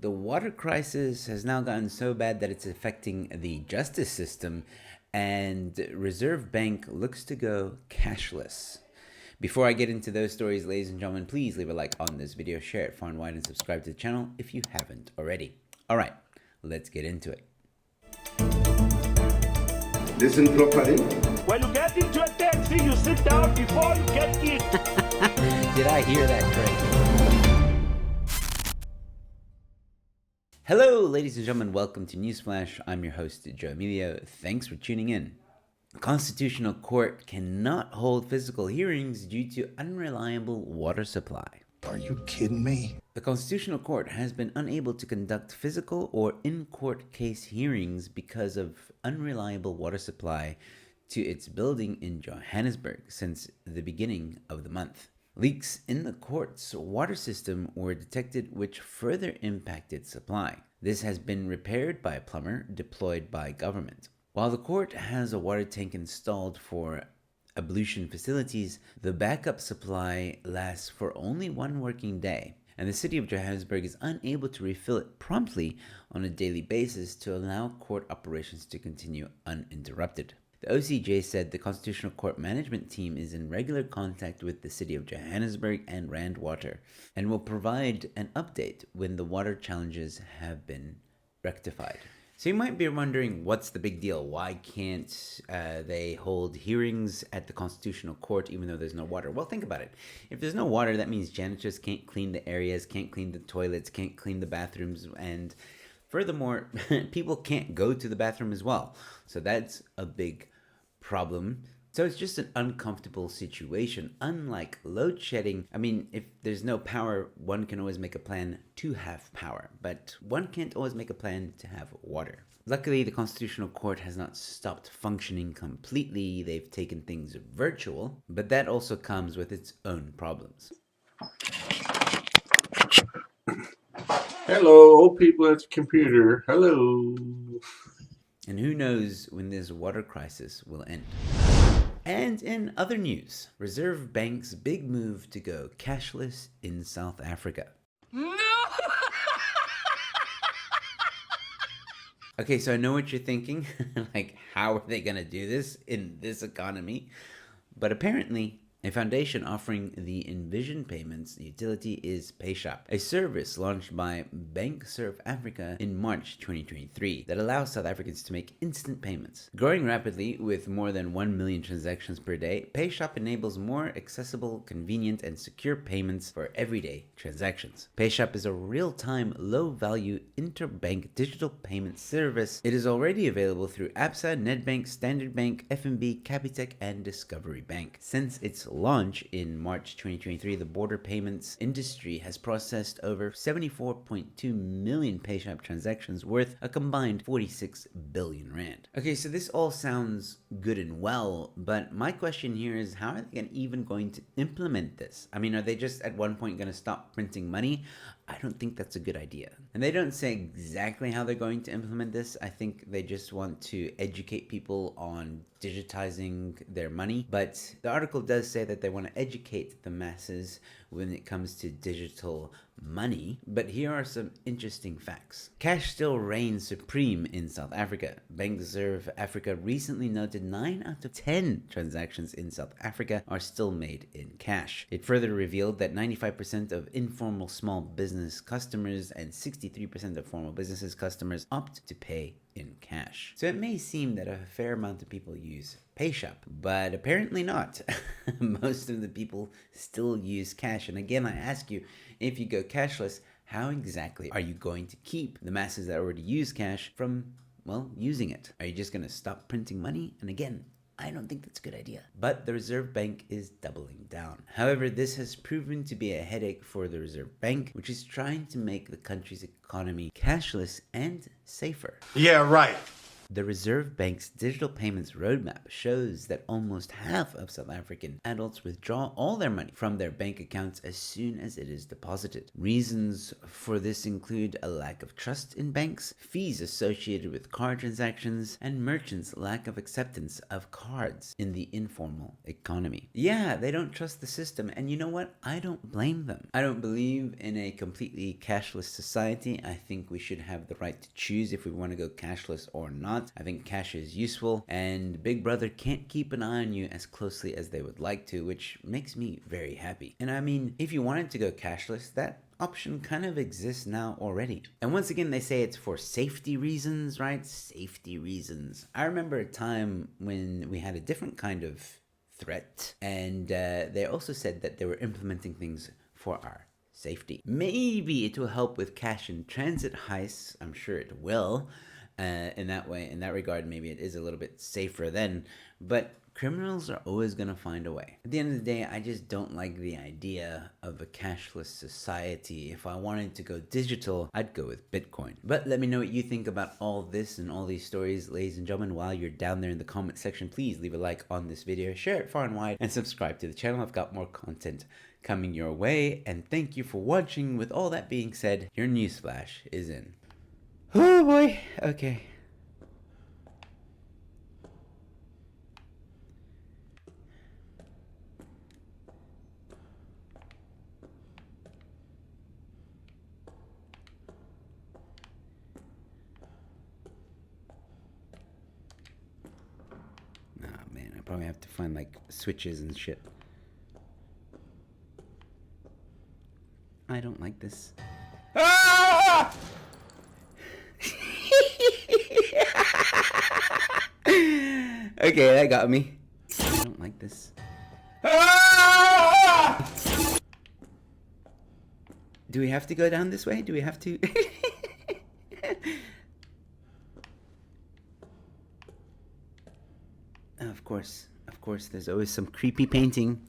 The water crisis has now gotten so bad that it's affecting the justice system, and Reserve Bank looks to go cashless. Before I get into those stories, ladies and gentlemen, please leave a like on this video, share it far and wide, and subscribe to the channel if you haven't already. All right, let's get into it. Listen properly. When you get into a taxi, you sit down before you get in. Did I hear that correctly? Hello, ladies and gentlemen. Welcome to Newsflash. I'm your host, Joe Emilio. Thanks for tuning in. The Constitutional Court cannot hold physical hearings due to unreliable water supply. Are you kidding me? The Constitutional Court has been unable to conduct physical or in-court case hearings because of unreliable water supply to its building in Johannesburg since the beginning of the month. Leaks in the court's water system were detected, which further impacted supply. This has been repaired by a plumber deployed by government. While the court has a water tank installed for ablution facilities, the backup supply lasts for only one working day, and the city of Johannesburg is unable to refill it promptly on a daily basis to allow court operations to continue uninterrupted. The OCJ said the Constitutional Court management team is in regular contact with the city of Johannesburg and Rand Water and will provide an update when the water challenges have been rectified. So you might be wondering, what's the big deal? Why can't they hold hearings at the Constitutional Court even though there's no water? Well, think about it. If there's no water, that means janitors can't clean the areas, can't clean the toilets, can't clean the bathrooms, and furthermore, people can't go to the bathroom as well. So that's a big problem. So it's just an uncomfortable situation. Unlike load shedding, I mean, if there's no power, one can always make a plan to have power, but one can't always make a plan to have water. Luckily, the Constitutional Court has not stopped functioning completely. They've taken things virtual, but that also comes with its own problems. Hello, old people at the computer. Hello. And who knows when this water crisis will end. And in other news, Reserve Bank's big move to go cashless in South Africa. No! Okay, so I know what you're thinking. Like, how are they going to do this in this economy? But apparently, a foundation offering the Envision Payments utility is PayShap, a service launched by Bank Surf Africa in March 2023 that allows South Africans to make instant payments. Growing rapidly with more than 1 million transactions per day, PayShap enables more accessible, convenient, and secure payments for everyday transactions. PayShap is a real-time, low-value interbank digital payment service. It is already available through Absa, Nedbank, Standard Bank, FNB, Capitec, and Discovery Bank. Since its launch in March 2023, the border payments industry has processed over 74.2 million PayShap transactions worth a combined 46 billion rand. Okay, so this all sounds good and well, but my question here is, how are they even going to implement this? I mean, are they just at one point going to stop printing money? I don't think that's a good idea. And they don't say exactly how they're going to implement this. I think they just want to educate people on digitizing their money. But the article does say that they want to educate the masses when it comes to digital money. But here are some interesting facts. Cash still reigns supreme in South Africa. Bank Surf Africa recently noted 9 out of 10 transactions in South Africa are still made in cash. It further revealed that 95% of informal small business customers and 63% of formal businesses customers opt to pay in cash. So it may seem that a fair amount of people use PayShap, but apparently not. Most of the people still use cash. And again, I ask you, if you go cashless, how exactly are you going to keep the masses that already use cash from, well, using it? Are you just going to stop printing money? And again, I don't think that's a good idea. But the Reserve Bank is doubling down. However, this has proven to be a headache for the Reserve Bank, which is trying to make the country's economy cashless and safer. Yeah, right. The Reserve Bank's digital payments roadmap shows that almost half of South African adults withdraw all their money from their bank accounts as soon as it is deposited. Reasons for this include a lack of trust in banks, fees associated with card transactions, and merchants' lack of acceptance of cards in the informal economy. Yeah, they don't trust the system, and you know what? I don't blame them. I don't believe in a completely cashless society. I think we should have the right to choose if we want to go cashless or not. I think cash is useful, and Big Brother can't keep an eye on you as closely as they would like to, which makes me very happy. And I mean, if you wanted to go cashless, that option kind of exists now already. And once again, they say it's for safety reasons, right? Safety reasons. I remember a time when we had a different kind of threat, and they also said that they were implementing things for our safety. Maybe it will help with cash in transit heists. I'm sure it will. In that way, in that regard, maybe it is a little bit safer then, but criminals are always going to find a way. At the end of the day, I just don't like the idea of a cashless society. If I wanted to go digital, I'd go with Bitcoin. But let me know what you think about all this and all these stories, ladies and gentlemen. While you're down there in the comment section, please leave a like on this video, share it far and wide, and subscribe to the channel. I've got more content coming your way, and thank you for watching. With all that being said, your newsflash is in. Oh boy, okay. Oh man, I probably have to find like switches and shit. I don't like this. Ah! Okay, that got me. I don't like this. Ah! Do we have to go down this way? Do we have to? Of course, there's always some creepy painting.